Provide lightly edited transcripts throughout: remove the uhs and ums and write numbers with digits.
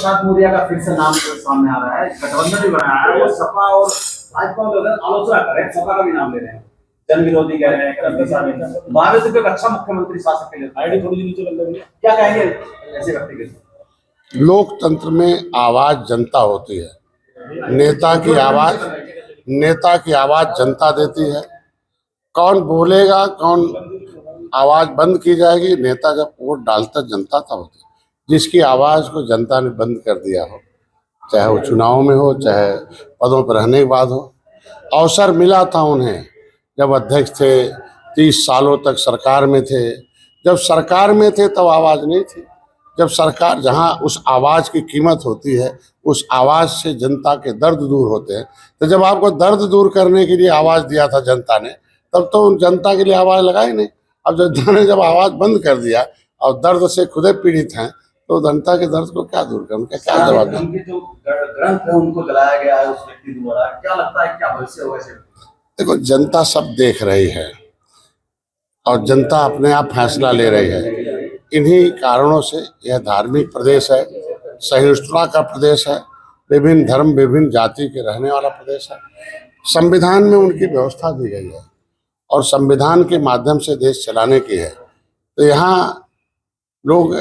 प्रसाद मौर्य का फिर से नाम सामने आ रहा है, गठबंधन भी बनाया है, वो सपा और भाजपा को अगर आलोचना करें, सपा का भी नाम ले रहे हैं, जन विरोधी कह रहे हैं, मायावती को एक अच्छा मुख्यमंत्री शासक के लिए आईडी थोड़ी नीचे बंद है, क्या कहेंगे ऐसे व्यक्ति के? लोकतंत्र में आवाज जनता होती है, नेता की आवाज जनता देती है। कौन बोलेगा, कौन आवाज बंद की जाएगी? नेता जब वोट डालता जनता तब होती है। जिसकी आवाज को जनता ने बंद कर दिया हो, चाहे वो चुनाव में हो, चाहे पदों पर रहने के बाद हो। अवसर मिला था उन्हें जब अध्यक्ष थे, 30 सालों तक सरकार में थे। जब सरकार में थे तब आवाज नहीं थी। जब सरकार, जहां उस आवाज की कीमत होती है, उस आवाज से जनता के दर्द दूर होते हैं। तो जब आपको दर्द दूर करने के लिए आवाज दिया था जनता ने, तब तो उन जनता के लिए आवाज लगाई नहीं। अब जनता ने जब आवाज बंद कर दिया और दर्द से खुद पीड़ित हैं, तो जनता के दर्द को क्या दूर कर, उनका क्या जवाब दें? उनके जो ग्रंथ है उनको जलाया गया है उस व्यक्ति द्वारा, क्या लगता है क्या भविष्य होगा इसे? देखो, जनता सब देख रही है और जनता अपने आप फैसला ले रही है। इन्हीं कारणों से यह धार्मिक प्रदेश है, सहिष्णुता का प्रदेश है, विभिन्न धर्म विभिन्न जाति के रहने वाला प्रदेश है। संविधान में उनकी व्यवस्था दी गई है और संविधान के माध्यम से देश चलाने की है। तो यहाँ लोग,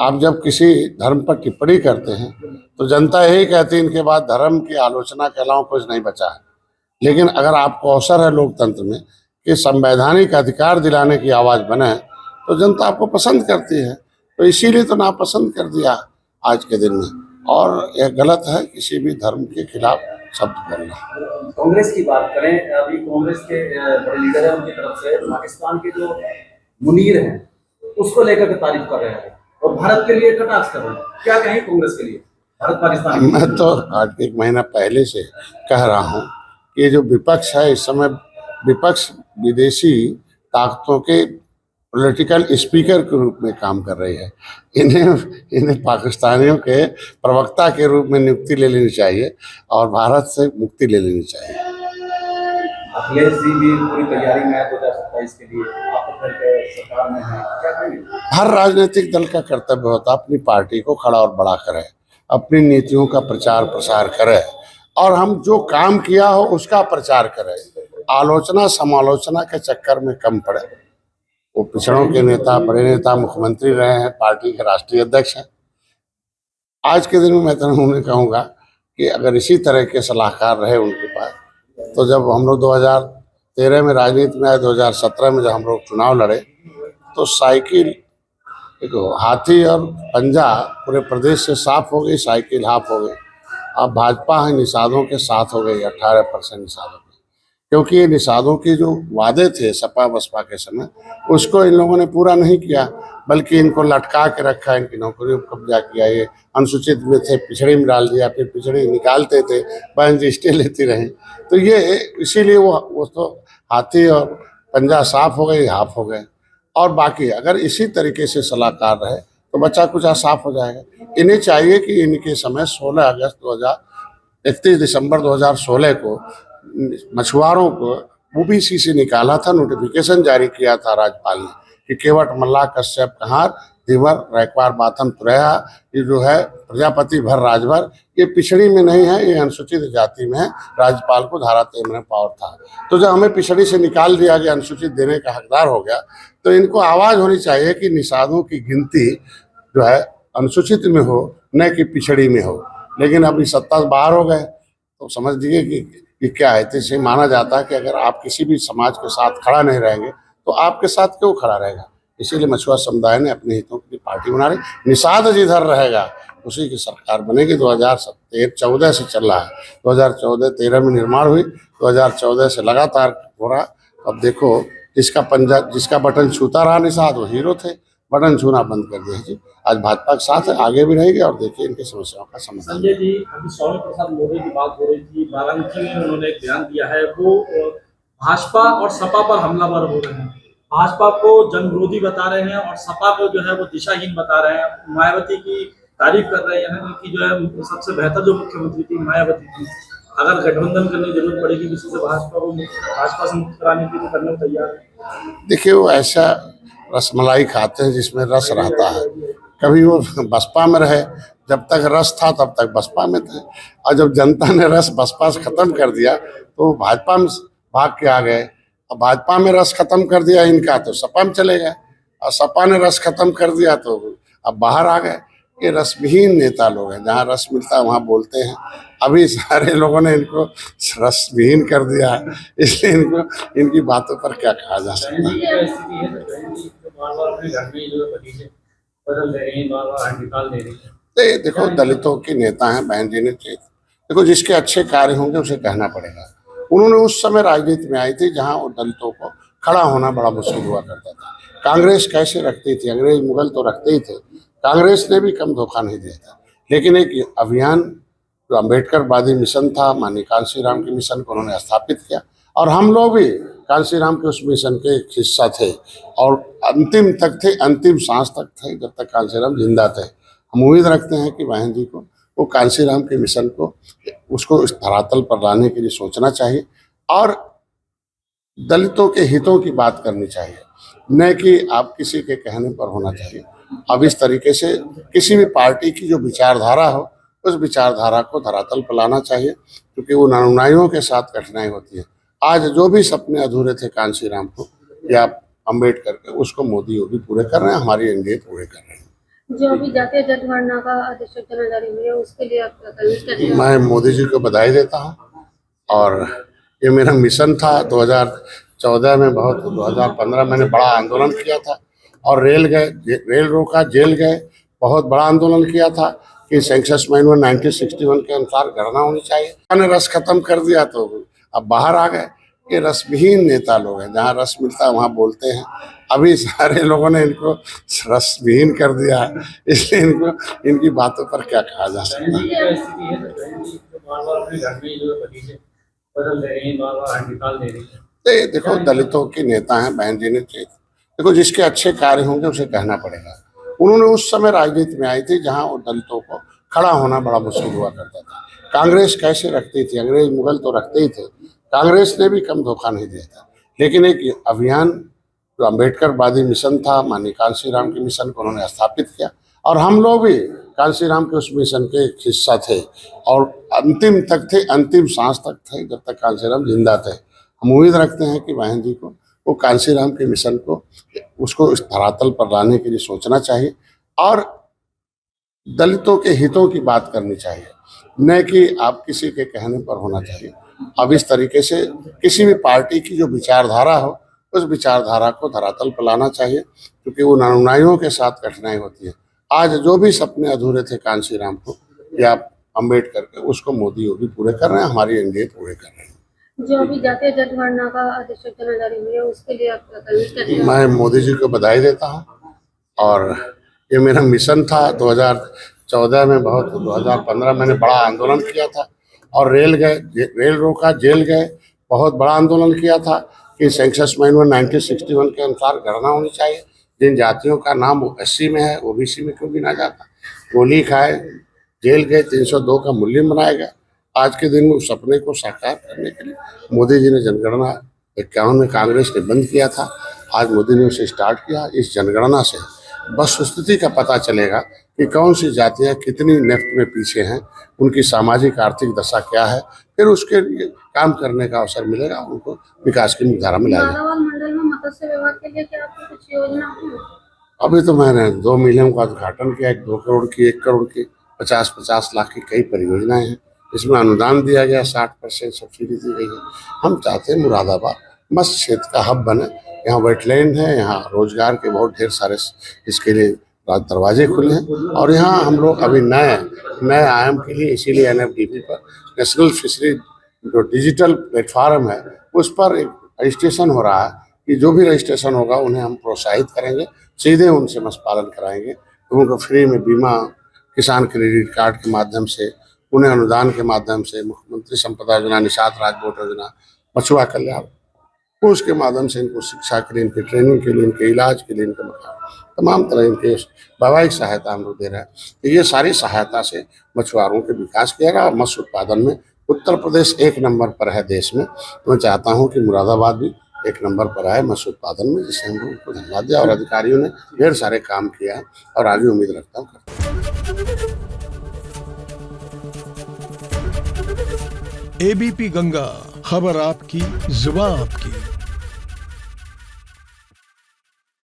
आप जब किसी धर्म पर टिप्पणी करते हैं तो जनता यही कहती है इनके बाद धर्म की आलोचना के अलावा कुछ नहीं बचा है। लेकिन अगर आपको अवसर है लोकतंत्र में कि संवैधानिक अधिकार दिलाने की आवाज़ बने, तो जनता आपको पसंद करती है। तो इसीलिए तो नापसंद कर दिया आज के दिन में। और यह गलत है किसी भी धर्म के खिलाफ शब्द बोलना। कांग्रेस की बात करें, अभी कांग्रेस के बड़े लीडर हैं, उनकी तरफ से पाकिस्तान के जो मुनीर हैं उसको लेकर के तारीफ कर रहे हैं और भारत के लिए कटाक्ष कर रहे हैं, क्या कहें कांग्रेस के लिए भारत पाकिस्तान? मैं तो आज 1 महीना पहले से कह रहा हूँ कि जो विपक्ष है इस समय, विपक्ष विदेशी ताकतों के पॉलिटिकल स्पीकर के रूप में काम कर रही है। इन्हें पाकिस्तानियों के प्रवक्ता के रूप में नियुक्ति ले लेनी चाहिए और भारत से मुक्ति ले लेनी चाहिए। अखिलेश जी भी पूरी तैयारी में है 2027 के लिए, आप सरकार में हैं, क्या कहेंगे? हर राजनीतिक दल का कर्तव्य होता है अपनी पार्टी को खड़ा और बड़ा करे, अपनी नीतियों का प्रचार प्रसार करे और हम जो काम किया हो उसका प्रचार करें। आलोचना समालोचना के चक्कर में कम पड़े। वो पिछड़ों के नेता, बड़े नेता, मुख्यमंत्री रहे हैं, पार्टी के राष्ट्रीय अध्यक्ष हैं। आज के दिन में मैं तो उन्हें कहूँगा कि अगर इसी तरह के सलाहकार रहे उनके पास, तो जब हम लोग 2013 में राजनीति में आए, 2017 में जब हम लोग चुनाव लड़े, तो साइकिल, देखो, हाथी और पंजा पूरे प्रदेश से साफ हो गई, साइकिल हाफ हो गई। अब भाजपा है निषादों के साथ हो गई, 18% निषादों के, क्योंकि ये निषादों के जो वादे थे सपा बसपा के समय, उसको इन लोगों ने पूरा नहीं किया, बल्कि इनको लटका के रखा, इनकी नौकरियों पर कब्जा किया। ये अनुसूचित में थे, पिछड़ी में डाल दिया, फिर पिछड़ी निकालते थे, बहन जी स्टे लेती रही। तो ये इसीलिए वो तो हाथी और पंजा साफ हो गए, हाफ हो गए। और बाकी अगर इसी तरीके से सलाहकार रहे तो बच्चा कुछ साफ हो जाएगा। इन्हें चाहिए कि इनके समय 31 दिसंबर 2016 को मछुआरों को ओबीसी से निकाला था, नोटिफिकेशन जारी किया था राज्यपाल ने कि केवट मल्ला कश्यप कहार धीवर रैकवार बाथम तुरैया, ये जो है प्रजापति भर राजभर, ये पिछड़ी में नहीं है, ये अनुसूचित जाति में है। राज्यपाल को धारा 13 में पावर था। तो जब हमें पिछड़ी से निकाल दिया गया, अनुसूचित देने का हकदार हो गया, तो इनको आवाज़ होनी चाहिए कि निषादों की गिनती जो है अनुसूचित में हो, न कि पिछड़ी में हो। लेकिन अभी सत्ता बाहर हो गए, तो समझ लीजिए कि क्या है। इससे माना जाता है कि अगर आप किसी भी समाज के साथ खड़ा नहीं रहेंगे तो आपके साथ क्यों खड़ा रहेगा। इसीलिए मछुआ समुदाय ने अपने हितों की पार्टी बना रही। निषाद जिधर रहेगा उसी की सरकार बनेगी। 2014 से चल रहा है, 2014-13 में निर्माण हुई, 2014 से लगातार हो रहा। अब देखो, जिसका बटन छूता रहा निषाद, वो हीरो थे। बटन छूना बंद कर दिया जी। आज भाजपा के साथ है, आगे भी रहेगी और देखिए इनकी समस्याओं का समाधान। संजय जी, अभी स्वामी प्रसाद मौर्य की बात हो रही थी, बाराबंकी में उन्होंने एक बयान दिया है, वो भाजपा और सपा पर हमलावर हो रहे हैं। भाजपा को जन विरोधी बता रहे हैं और सपा को जो है वो दिशाहीन बता रहे हैं। मायावती की तारीफ कर रहे हैं कि जो है सबसे बेहतर जो मुख्यमंत्री थी मायावती थी। अगर गठबंधन करने की जरूरत पड़ेगी किसी से भाजपा से मुक्त कराने के लिए करने को तैयार है। देखिए, वो ऐसा रसमलाई खाते हैं जिसमें रस रहता है। कभी वो बसपा में रहे, जब तक रस था तब तक बसपा में थे, और जब जनता ने रस बसपा से खत्म कर दिया तो भाजपा में भाग के आ गए। अब भाजपा में रस खत्म कर दिया इनका तो सपा में चले गए, और सपा ने रस खत्म कर दिया तो अब बाहर आ गए। ये रसविहीन नेता लोग हैं, जहाँ रस मिलता है वहाँ बोलते हैं। अभी सारे लोगों ने इनको रसविहीन कर दिया है, इसलिए इनको इनकी बातों पर क्या कहा जा सकता है। परिस्थिति है तो बहन जी तो बार-बार अपने घर में जो है पति से बदल दे रही हैं, बार-बार निकाल दे रही हैं। तो ये देखो, दलितों की नेता हैं बहन जी ने, देखो जिसके अच्छे कार्य होंगे उसे कहना पड़ेगा। उन्होंने उस समय राजनीति में आई थी जहां वो दलितों को खड़ा होना बड़ा मुश्किल हुआ करता था। कांग्रेस कैसे रखती थी, अंग्रेज मुगल तो रखते ही थे, कांग्रेस ने भी कम धोखा नहीं दिया था। लेकिन एक अभियान जो अम्बेडकरवादी मिशन था, माननीय कांशी राम के मिशन को उन्होंने स्थापित किया, और हम लोग भी कांशी राम के उस मिशन के एक हिस्सा थे, और अंतिम तक थे, अंतिम सांस तक थे, जब तक कांशी राम जिंदा थे। हम उम्मीद रखते हैं कि बहन जी को वो कांशी राम के मिशन को उसको इस धरातल पर लाने के लिए सोचना चाहिए, और दलितों के हितों की बात करनी चाहिए, न कि आप किसी के कहने पर होना चाहिए। अब इस तरीके से किसी भी पार्टी की जो विचारधारा हो उस विचारधारा को धरातल पर लाना चाहिए, क्योंकि वो अनुयायियों के साथ कठिनाई होती है। आज जो भी सपने अधूरे थे कांशी राम को या अम्बेडकर के, उसको मोदी योगी पूरे कर रहे हैं, हमारी एनडीए पूरे कर रहे हैं। जो अभी जातीय जनगणना का अधिसूचना जारी हुई है उसके लिए आप मैं मोदी जी को बधाई देता हूँ, और ये मेरा मिशन था 2014 में, बहुत 2015 मैंने बड़ा आंदोलन किया था, और रेल रोका, जेल गए, बहुत बड़ा आंदोलन किया था कि सेंसस मैनुअल 1961 के अनुसार गणना होनी चाहिए। मैंने रस खत्म कर दिया तो अब बाहर आ गए। ये रसविहीन नेता लोग हैं, जहाँ रस मिलता है वहाँ बोलते हैं। अभी सारे लोगों ने इनको रसविहीन कर दिया है, इसलिए इनकी बातों पर क्या कहा जा सकता है। परिस्थिति है तो बहन जी तो बार-बार अपने घर में जो है पति से बदल दे रही हैं, बार-बार निकाल दे रही हैं। तो ये देखो, दलितों की नेता हैं बहन जी ने, देखो जिसके अच्छे कार्य होंगे उसे कहना पड़ेगा। उन्होंने उस समय राजनीति में आई थी जहां वो दलितों को खड़ा होना बड़ा मुश्किल हुआ करता था। कांग्रेस कैसे रखती थी, अंग्रेज मुगल तो रखते ही थे, कांग्रेस ने भी कम धोखा नहीं दिया था। लेकिन एक अभियान जो अम्बेडकरवादी मिशन था, माननीय कांशी राम के मिशन को उन्होंने स्थापित किया, और हम लोग भी कांशी राम के उस मिशन के एक हिस्सा थे, और अंतिम तक थे, अंतिम सांस तक थे, जब तक कांशी राम जिंदा थे। हम उम्मीद रखते हैं कि बहन जी को वो कांशी राम के मिशन को उसको इस धरातल पर लाने के लिए सोचना चाहिए, और दलितों के हितों की बात करनी चाहिए, न कि आप किसी के कहने पर होना चाहिए। अब इस तरीके से किसी भी पार्टी की जो विचारधारा हो उस विचारधारा को धरातल पर लाना चाहिए, क्योंकि वो अनुयायियों के साथ कठिनाई होती है। आज जो भी सपने अधूरे थे कांशी राम को या अम्बेडकर के, उसको मोदी योगी पूरे कर रहे हैं, हमारी एनडीए पूरे कर रहे हैं। जो अभी जातीय जनगणना का अधिसूचना जारी हुई है उसके लिए आप मैं मोदी जी को बधाई देता हूँ, और ये मेरा मिशन था 2014 में, बहुत 2015 मैंने बड़ा आंदोलन किया था, और रेल रोका, जेल गए, बहुत बड़ा आंदोलन किया था कि सेंसस मैनुअल 1961 के अनुसार गणना होनी चाहिए। जिन जातियों का नाम एससी में है ओबीसी में क्यों गिना जाता। गोली खाए, जेल गए, 302 का मूल्य बनाया गया। आज के दिन में उस सपने को साकार करने के लिए मोदी जी ने जनगणना 51 में कांग्रेस ने बंद किया था, आज मोदी ने उसे स्टार्ट किया। इस जनगणना से वस्तुस्थिति का पता चलेगा कि कौन सी जातियाँ कितनी नेफ्ट में पीछे हैं, उनकी सामाजिक आर्थिक दशा क्या है, फिर उसके लिए काम करने का अवसर मिलेगा, उनको विकास की मुख्यधारा में लाएगा। मालावाल मंडल में मत्स्य विभाग के लिए क्या आपकी कुछ योजना है? अभी तो मैंने 2 मिलियन का उद्घाटन किया, 2 करोड़ की, 1 करोड़ की, 50-50 लाख की कई परियोजनाएं हैं। इसमें अनुदान दिया गया, 60% सब्सिडी दी गई है। हम चाहते हैं मुरादाबाद मत्स्य क्षेत्र का हब बने। यहाँ वेटलैंड है, यहाँ रोजगार के बहुत ढेर सारे इसके लिए दरवाजे खुले हैं, और यहाँ हम लोग अभी नए आयाम के लिए, इसीलिए एनएफडीपी पर, नेशनल फिशरी जो डिजिटल प्लेटफॉर्म है, उस पर एक रजिस्ट्रेशन हो रहा है कि जो भी रजिस्ट्रेशन होगा उन्हें हम प्रोत्साहित करेंगे, सीधे उनसे मत्स्य पालन कराएंगे। उनको फ्री में बीमा, किसान क्रेडिट कार्ड के माध्यम से, उन्हें अनुदान के माध्यम से, मुख्यमंत्री संपदा योजना, निषाद राजबोट योजना, मछुआ कल्याण, उसके माध्यम से इनको शिक्षा के लिए, इनकी ट्रेनिंग के लिए, इनके इलाज के लिए, इनके तमाम तरह इनके वैवाहिक सहायता हम लोग दे रहे हैं। तो ये सारी सहायता से मछुआरों के विकास किया गया। मत्स्य उत्पादन में उत्तर प्रदेश 1 नंबर पर है देश में। मैं चाहता हूँ कि मुरादाबाद भी 1 नंबर पर आए मत्स्य उत्पादन में, जिससे हम लोगों को धन्यवाद दिया, और अधिकारियों ने ढेर सारे काम किया है, और आगे उम्मीद रखता हूँ। एबीपी गंगा, खबर आपकी, जुबान आपकी।